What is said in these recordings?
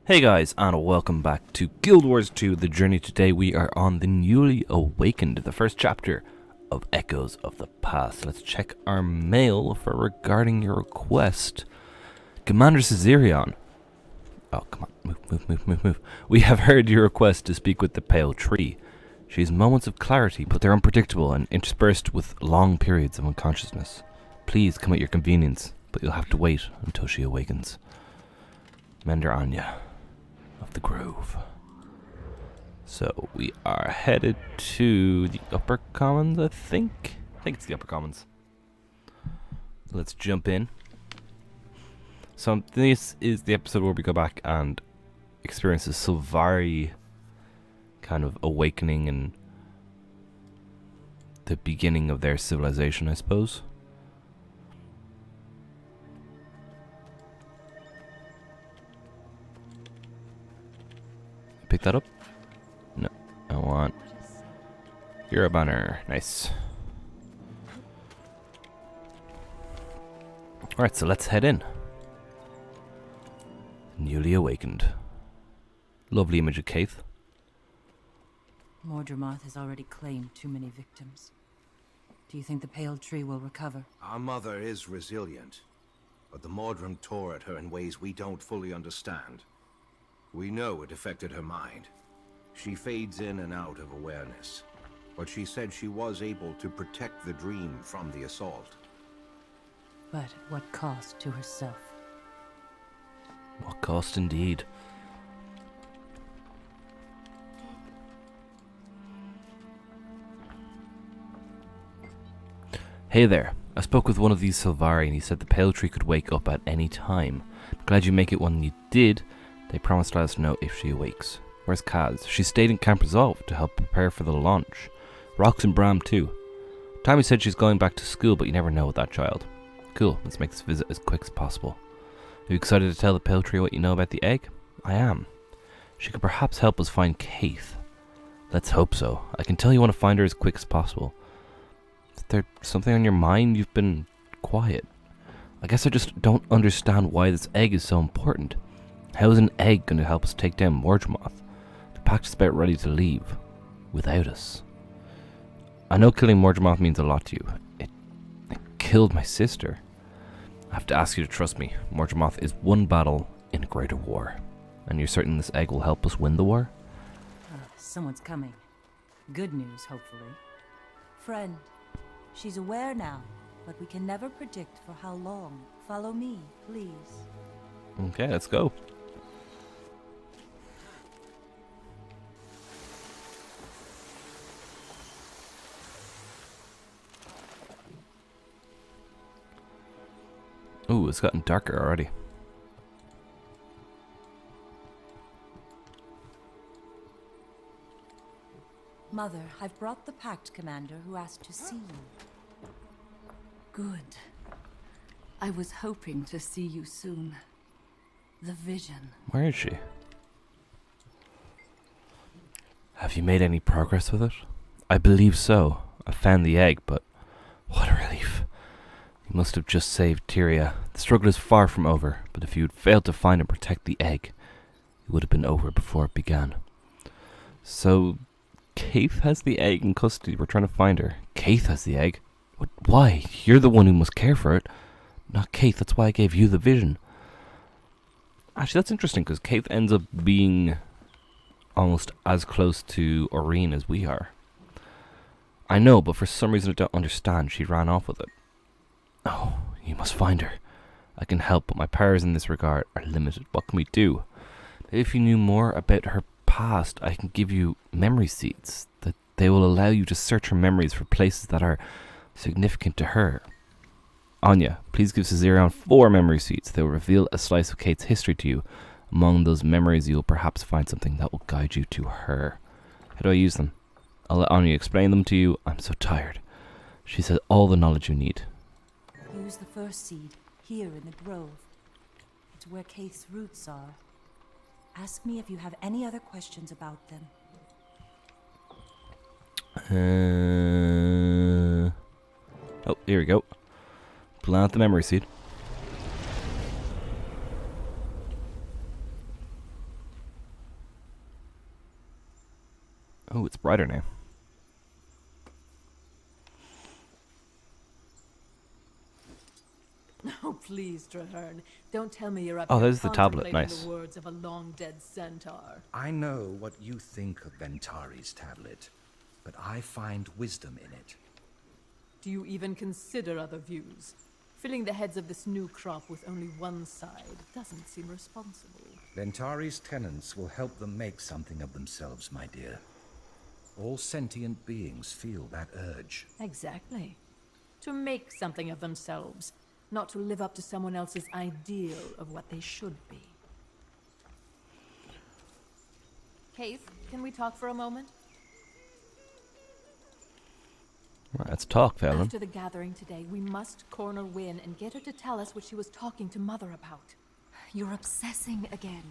Hey guys, and welcome back to Guild Wars 2, The Journey. Today we are on the newly awakened, the first chapter of Echoes of the Past. Let's check our mail for regarding your request. Commander Caesarion. Oh, come on, move. We have heard your request to speak with the Pale Tree. She has moments of clarity, but they're unpredictable and interspersed with long periods of unconsciousness. Please come at your convenience, but you'll have to wait until she awakens. Mender Anya of the Grove. So we are headed to the Upper Commons, I think it's the Upper Commons. Let's jump in. So this is the episode where we go back and experience the Sylvari kind of awakening and the beginning of their civilization, I suppose. Pick that up? No, I want Hero Banner. Nice. Alright, so let's head in. Newly awakened. Lovely image of Caithe. Mordremoth has already claimed too many victims. Do you think the Pale Tree will recover? Our mother is resilient, but the Mordrim tore at her in ways we don't fully understand. We know it affected her mind. She fades in and out of awareness, but she said she was able to protect the dream from the assault. But at what cost to herself? What cost indeed. Hey there. I spoke with one of these Sylvari and he said the Pale Tree could wake up at any time. Glad you make it when you did. They promised to let us know if she awakes. Where's Kaz? She stayed in Camp Resolve to help prepare for the launch. Rox and Bram too. Tommy said she's going back to school, but you never know with that child. Cool, let's make this visit as quick as possible. Are you excited to tell the Pale Tree what you know about the egg? I am. She could perhaps help us find Caithe. Let's hope so. I can tell you want to find her as quick as possible. Is there something on your mind? You've been quiet. I guess I just don't understand why this egg is so important. How is an egg going to help us take down Mordremoth? The pact is about ready to leave. Without us. I know killing Mordremoth means a lot to you. It killed my sister. I have to ask you to trust me. Mordremoth is one battle in a greater war. And you're certain this egg will help us win the war? Someone's coming. Good news, hopefully. Friend, she's aware now, but we can never predict for how long. Follow me, please. Okay, let's go. Ooh, it's gotten darker already. Mother, I've brought the Pact Commander who asked to see you. Good. I was hoping to see you soon. The vision. Where is she? Have you made any progress with it? I believe so. I found the egg, but what a relief. You must have just saved Tyria. The struggle is far from over, but if you had failed to find and protect the egg, it would have been over before it began. So, Caithe has the egg in custody. We're trying to find her. Caithe has the egg? What? Why? You're the one who must care for it. Not Caithe. That's why I gave you the vision. Actually, that's interesting, because Caithe ends up being almost as close to Aurene as we are. I know, but for some reason I don't understand. She ran off with it. Oh, you must find her. I can help, but my powers in this regard are limited. What can we do? Maybe if you knew more about her past, I can give you memory seeds. That they will allow you to search her memories for places that are significant to her. Anya, please give Caesarion 4 memory seeds. They will reveal a slice of Cait's history to you. Among those memories, you'll perhaps find something that will guide you to her. How do I use them? I'll let Anya explain them to you. I'm so tired. She said all the knowledge you need. Use the first seed, here in the grove. It's where Caithe's roots are. Ask me if you have any other questions about them. Oh, here we go. Plant the memory seed. Oh, it's brighter now. Oh, please, Traherne. Don't tell me you're up Oh, here there's the tablet. contemplating Nice. the words of a long-dead centaur. I know what you think of Ventari's tablet, but I find wisdom in it. Do you even consider other views? Filling the heads of this new crop with only one side doesn't seem responsible. Ventari's tenets will help them make something of themselves, my dear. All sentient beings feel that urge. Exactly. To make something of themselves, not to live up to someone else's ideal of what they should be. Caithe, can we talk for a moment? Right, let's talk, Valen. After the gathering today, we must corner Wynne and get her to tell us what she was talking to Mother about. You're obsessing again.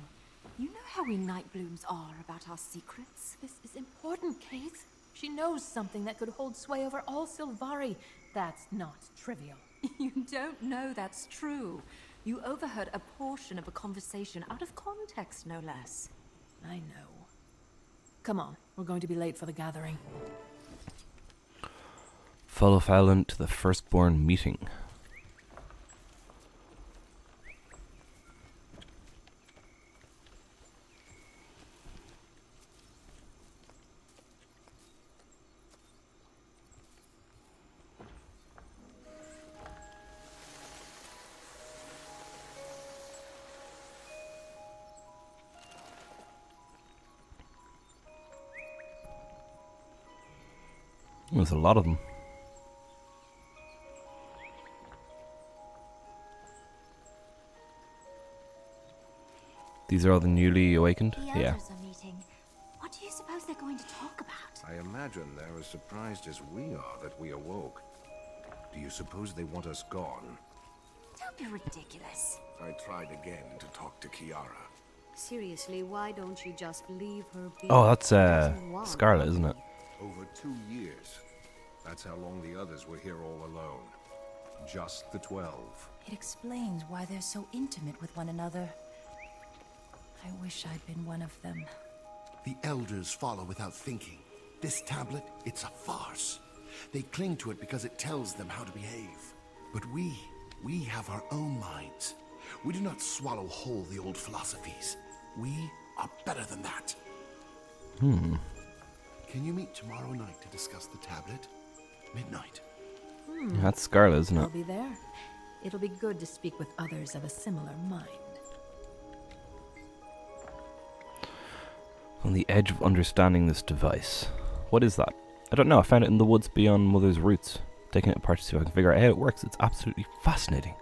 You know how we night blooms are about our secrets. This is important, Caithe. She knows something that could hold sway over all Sylvari. That's not trivial. You don't know that's true. You overheard a portion of a conversation out of context, no less. I know. Come on, we're going to be late for the gathering. Follow Valen to the Firstborn meeting. There's a lot of them. These are all the newly awakened? The Yeah. elders are meeting. What do you suppose they're going to talk about? I imagine they're as surprised as we are that we awoke. Do you suppose they want us gone? Don't be ridiculous. I tried again to talk to Kiara. Seriously, why don't you just leave her be? Oh, that's She doesn't want Scarlet, isn't it? Over 2 years. That's how long the others were here all alone. Just the 12. It explains why they're so intimate with one another. I wish I'd been one of them. The elders follow without thinking. This tablet, it's a farce. They cling to it because it tells them how to behave. But we have our own minds. We do not swallow whole the old philosophies. We are better than that. Can you meet tomorrow night to discuss the tablet? Midnight. That's Scarlet, isn't I'll it? be there. It'll be good to speak with others of a similar mind. On the edge of understanding this device. What is that? I don't know. I found it in the woods beyond Mother's roots. Taking it apart to see if I can figure out how it works. It's absolutely fascinating.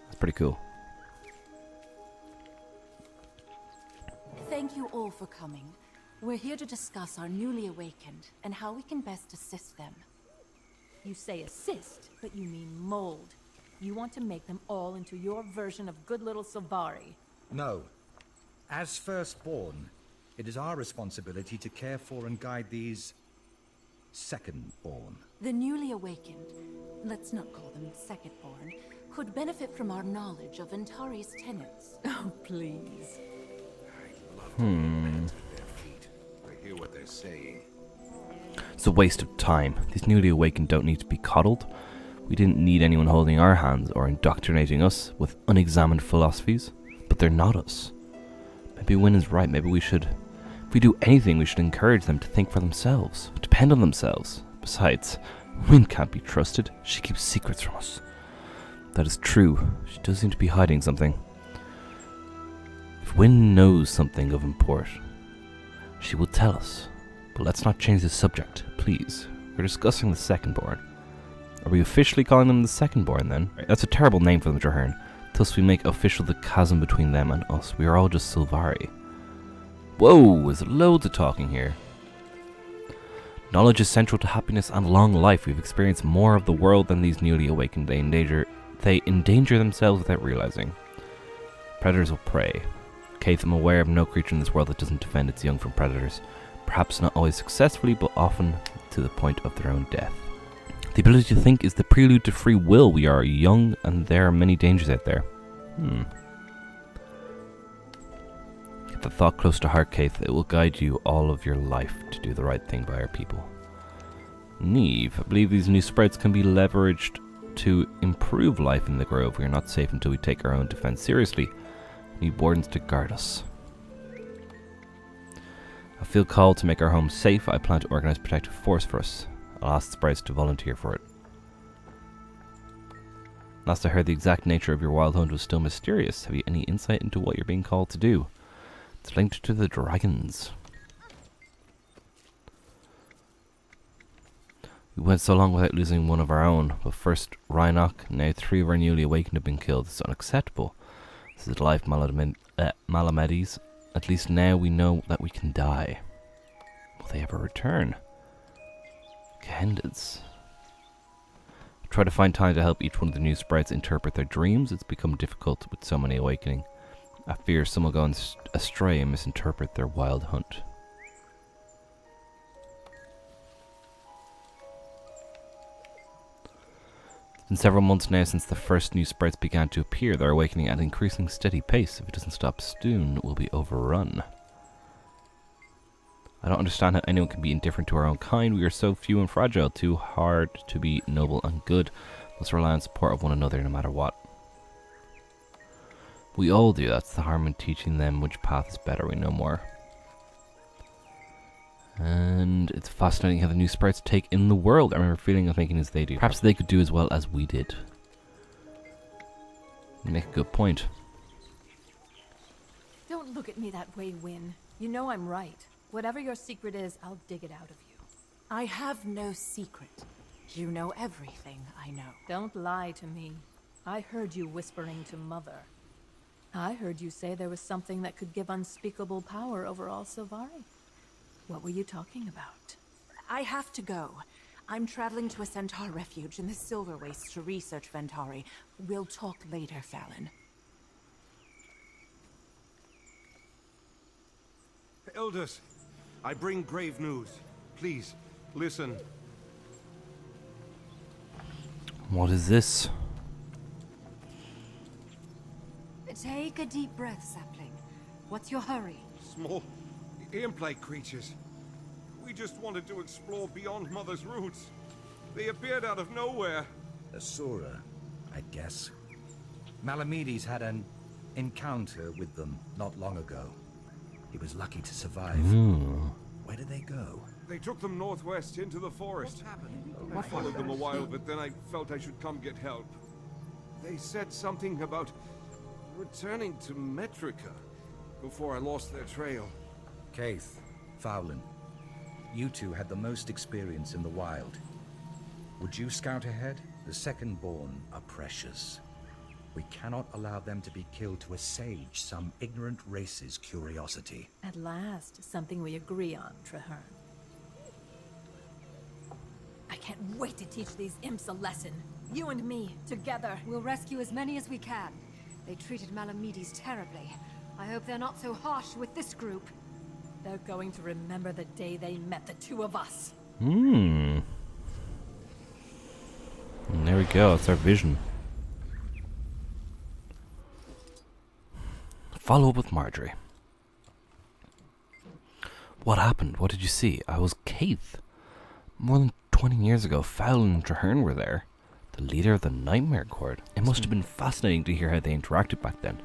That's pretty cool. Thank you all for coming. We're here to discuss our newly awakened and how we can best assist them. You say assist, but you mean mold. You want to make them all into your version of good little Sylvari. No. As Firstborn, it is our responsibility to care for and guide these Secondborn. The newly awakened, let's not call them Secondborn, could benefit from our knowledge of Ventari's tenets. Oh, please. At their feet. I hear what they're saying. It's a waste of time. These newly awakened don't need to be coddled. We didn't need anyone holding our hands or indoctrinating us with unexamined philosophies. But they're not us. Maybe Wynne is right. Maybe we should... If we do anything, we should encourage them to think for themselves. Depend on themselves. Besides, Wynne can't be trusted. She keeps secrets from us. That is true. She does seem to be hiding something. If Wynne knows something of import, she will tell us. But let's not change the subject, please. We're discussing the Secondborn. Are we officially calling them the Secondborn then? That's a terrible name for them, Traherne. Thus we make official the chasm between them and us. We are all just Sylvari. Whoa, there's loads of talking here. Knowledge is central to happiness and long life. We've experienced more of the world than these newly awakened. They endanger themselves without realizing. Predators will prey. Caithe, I'm aware of no creature in this world that doesn't defend its young from predators. Perhaps not always successfully, but often to the point of their own death. The ability to think is the prelude to free will. We are young, and there are many dangers out there. the thought close to heart, Caithe. It will guide you all of your life to do the right thing by our people. Neve, I believe these new sprites can be leveraged to improve life in the Grove. We are not safe until we take our own defense seriously. We need wardens to guard us. I feel called to make our home safe. I plan to organize a protective force for us. I'll ask the sprites to volunteer for it. Last I heard, the exact nature of your wild hunt was still mysterious. Have you any insight into what you're being called to do? It's linked to the dragons. We went so long without losing one of our own, but first Rhinoc, now 3 of our newly awakened have been killed. It's unacceptable. This is life, Malamedes. At least now we know that we can die. Will they ever return? Candids. Try to find time to help each one of the new sprites interpret their dreams. It's become difficult with so many awakening. I fear some will go astray and misinterpret their wild hunt. It's been several months now since the first new sprites began to appear. They're awakening at an increasing steady pace. If it doesn't stop soon, we'll be overrun. I don't understand how anyone can be indifferent to our own kind. We are so few and fragile, too hard to be noble and good. Must rely on support of one another no matter what. We all do. That's the harm in teaching them which path is better. We know more. And it's fascinating how the new sprites take in the world. I remember feeling of thinking as they do. Perhaps they could do as well as we did. You make a good point. Don't look at me that way, Wynne. You know I'm right. Whatever your secret is, I'll dig it out of you. I have no secret. You know everything I know. Don't lie to me. I heard you whispering to Mother. I heard you say there was something that could give unspeakable power over all Silvari. What were you talking about? I have to go. I'm traveling to a Centaur refuge in the Silver Wastes to research Ventari. We'll talk later, Fallon. Elders, I bring grave news. Please, listen. What is this? Take a deep breath, Sapling. What's your hurry? Small, imp-like creatures. We just wanted to explore beyond Mother's roots. They appeared out of nowhere. Asura, I guess. Malamedes had an encounter with them not long ago. He was lucky to survive. Where did they go? They took them northwest into the forest. I followed them a while, but then I felt I should come get help. They said something about returning to Metrica before I lost their trail. Caithe, Fallon, you two had the most experience in the wild. Would you scout ahead? The Secondborn are precious. We cannot allow them to be killed to assuage some ignorant race's curiosity. At last, something we agree on, Traherne. I can't wait to teach these imps a lesson. You and me, together. We'll rescue as many as we can. They treated Malamedes terribly. I hope they're not so harsh with this group. They're going to remember the day they met the two of us. And there we go, it's our vision. Follow up with Marjorie. What happened? What did you see? I was Caithe. More than 20 years ago, Fallon and Traherne were there. The leader of the Nightmare Court. It must have been fascinating to hear how they interacted back then.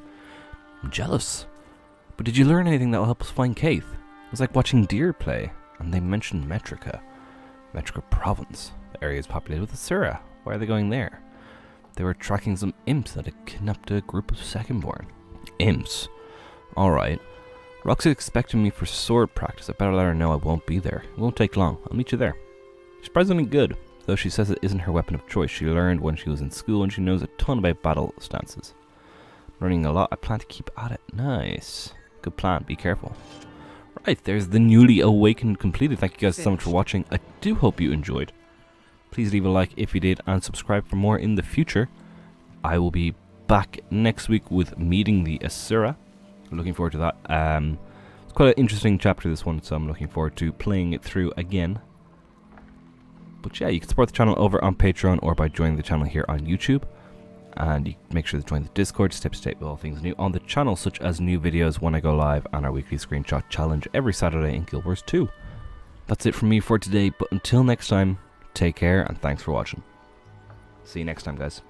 I'm jealous. But did you learn anything that will help us find Caithe? It was like watching deer play. And they mentioned Metrica. Metrica Province. The area is populated with Asura. Why are they going there? They were tracking some imps that had kidnapped a group of Secondborn. Imps? Alright. Roxy's expecting me for sword practice. I better let her know I won't be there. It won't take long. I'll meet you there. She's surprisingly good. Though she says it isn't her weapon of choice. She learned when she was in school and she knows a ton about battle stances. Learning a lot. I plan to keep at it. Nice. Good plan. Be careful. Right, there's the newly awakened completed. Thank you guys so much for watching. I do hope you enjoyed. Please leave a like if you did and subscribe for more in the future. I will be back next week with meeting the Asura. I'm looking forward to that. It's quite an interesting chapter, this one, so I'm looking forward to playing it through again. But yeah, you can support the channel over on Patreon or by joining the channel here on YouTube. And you make sure to join the Discord to stay up to date with all things new on the channel, such as new videos when I go live and our weekly screenshot challenge every Saturday in Guild Wars 2. That's it from me for today, but until next time, take care and thanks for watching. See you next time, guys.